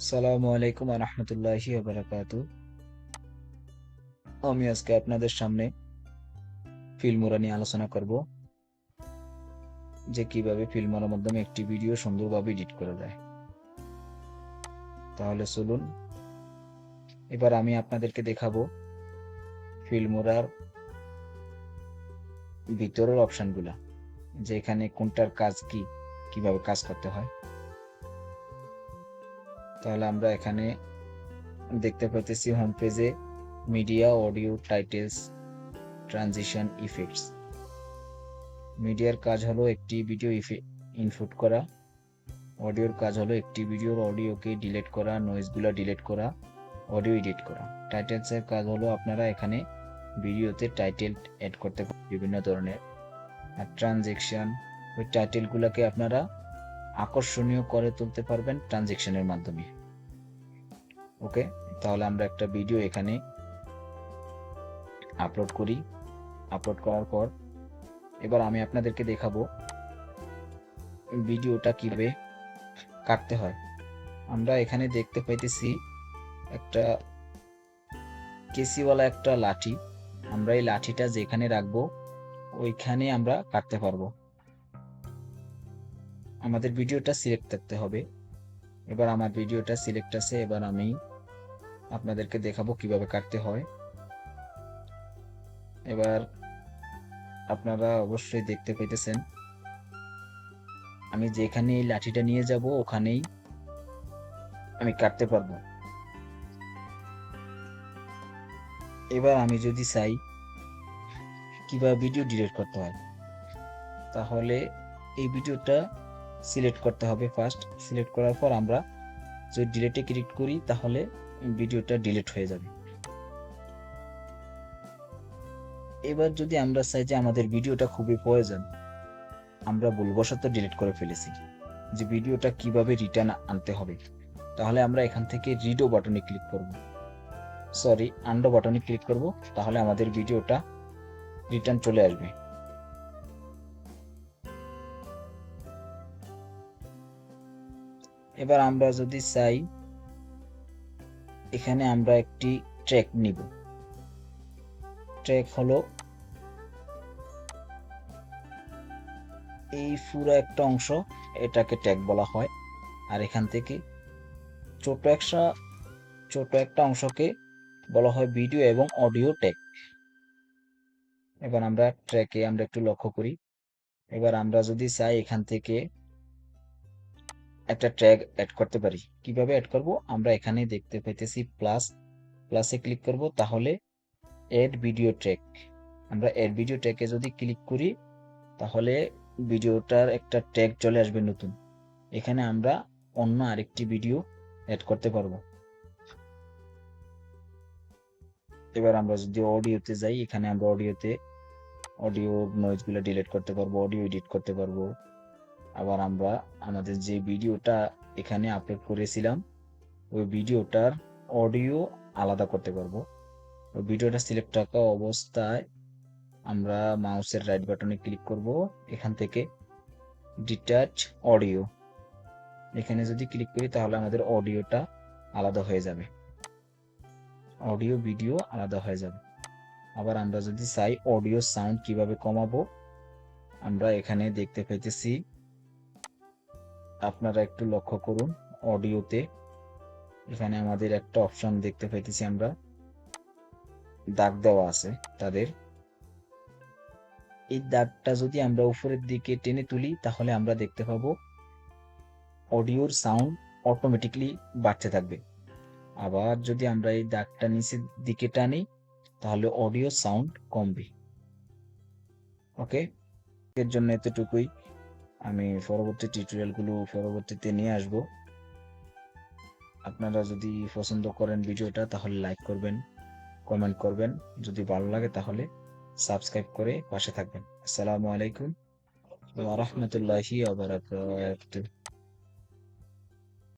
আসসালামু আলাইকুম ওয়া রাহমাতুল্লাহি ওয়া বারাকাতুহু। আমি আজকে আপনাদের সামনে ফিল্মোরা নিয়ে আলোচনা করব যে কিভাবে ফিল্মোরার মাধ্যমে একটি ভিডিও সুন্দরভাবে এডিট করা যায়। তাহলে চলুন এবার আমি আপনাদেরকে দেখাবো ফিল্মোরার ভিতরের অপশনগুলা, যে এখানে কোনটার কাজ কি, কিভাবে কাজ করতে হয়। তাহলে আমরা এখানে দেখতে পাইতেছি হোম পেজে media, audio, titles, transition, effects. মিডিয়ার কাজ হলো একটি ভিডিও ইনপুট করা। অডিওর কাজ হলো একটি ভিডিওর অডিওকে ডিলিট করা, নয়েজগুলো ডিলিট করা, অডিও এডিট করা। টাইটেলসের কাজ হলো আপনারা এখানে ভিডিওতে টাইটেল অ্যাড করতে পারেন বিভিন্ন ধরনের। আর ট্রানজেকশন, ওই টাইটেলগুলোকে আপনারা আকর্ষণীয় করে তুলতে পারবেন ট্রানজেকশনের মাধ্যমে। ওকে, তাহলে আমরা একটা ভিডিও এখানে আপলোড করি। আপলোড করার পর এবার আমি আপনাদেরকে দেখাবো ভিডিওটা কিভাবে কাটতে হয়। আমরা এখানে দেখতে পাইতেছি একটা কেসিওয়ালা একটা লাঠি। আমরা এই লাঠিটা যেখানে রাখবো ওইখানে আমরা কাটতে পারবো। আমাদের ভিডিওটা সিলেক্ট করতে হবে। এবার আমার ভিডিওটা সিলেক্ট আছে, এবার আমি আপনাদেরকে দেখাবো কিভাবে কাটতে হয়। এবার আপনারা অবশ্যই দেখতে পেতেছেন আমি যেখানে এই লাঠিটা নিয়ে যাব ওখানেই আমি কাটতে পারবো। এবার আমি যদি চাই কিভাবে ভিডিও ডিলিট করতে হয়, তাহলে এই ভিডিওটা সিলেক্ট করতে হবে। ফার্স্ট সিলেক্ট করার পর আমরা যদি ডিলিটে ক্লিক করি তাহলে ভিডিওটা ডিলিট হয়ে যাবে। এবার যদি আমরা চাই যে আমাদের ভিডিওটা খুবই প্রয়োজন, আমরা ভুলবশত ডিলিট করে ফেলেছি, যে ভিডিওটা কিভাবে রিটার্ন আনতে হবে, তাহলে আমরা এখান থেকে রিডো বাটনে ক্লিক করব, সরি আন্ডো বাটনে ক্লিক করব। তাহলে আমাদের ভিডিওটা রিটার্ন চলে আসবে। এবার আমরা যদি চাই এখানে আমরা একটি ট্র্যাক নিব। ট্র্যাক হলো এই পুরো একটা অংশ, এটাকে ট্যাগ বলা হয়। আর এখান থেকে ছোট একটা অংশকে বলা হয় ভিডিও এবং অডিও ট্যাগ। এবার আমরা ট্র্যাকে আমরা একটু লক্ষ্য করি। এবার আমরা যদি চাই এখান থেকে একটা ট্যাগ অ্যাড করতে পারি। কিভাবে অ্যাড করব, আমরা এখানে দেখতে পাইতেছি প্লাসে ক্লিক করব, তাহলে এড ভিডিও ট্যাগ। আমরা এড ভিডিও ট্যাগে যদি ক্লিক করি তাহলে ভিডিওটার একটা ট্যাগ চলে আসবে নতুন। এখানে আমরা অন্য আরেকটি ভিডিও অ্যাড করতে পারবো। এবার আমরা যদি অডিওতে যাই, এখানে আমরা অডিও নয়েজগুলো ডিলিট করতে পারবো, অডিও এডিট করতে পারবো। আবার আমরা আমাদের যে ভিডিওটা এখানে আপলোড করেছিলাম ওই ভিডিওটার অডিও আলাদা করতে পারবো। ওই ভিডিওটা সিলেক্ট থাকা অবস্থায় আমরা মাউসের রাইট বাটনে ক্লিক করব, এখান থেকে ডিটাচ অডিও এখানে যদি ক্লিক করি তাহলে আমাদের অডিওটা আলাদা হয়ে যাবে, অডিও ভিডিও আলাদা হয়ে যাবে। আবার আমরা যদি চাই অডিও সাউন্ড কিভাবে কমাবো, আমরা এখানে দেখতে পাইতেছি, আপনারা একটু লক্ষ্য করুন অডিওতে এখানে আমাদের একটা অপশন দেখতে পাইতেছি, আমরা দাগ দেওয়া আছে তাদের। এই দাগটা যদি আমরা উপরের দিকে টেনে তুলি তাহলে আমরা দেখতে পাবো অডিওর সাউন্ড অটোমেটিকলি বাড়তে থাকবে। আবার যদি আমরা এই দাগটা নিচের দিকে টানি তাহলে অডিও সাউন্ড কমবে। ওকে, এর জন্য এতটুকুই। আমি পরবর্তী টিউটোরিয়ালগুলো পরবর্তীতে নিয়ে আসব। আপনারা যদি পছন্দ করেন ভিডিওটা তাহলে লাইক করবেন, কমেন্ট করবেন, যদি ভালো লাগে তাহলে সাবস্ক্রাইব করে পাশে থাকবেন। আসসালামু আলাইকুম ওয়া রাহমাতুল্লাহি ওয়া বারাকাতুহু।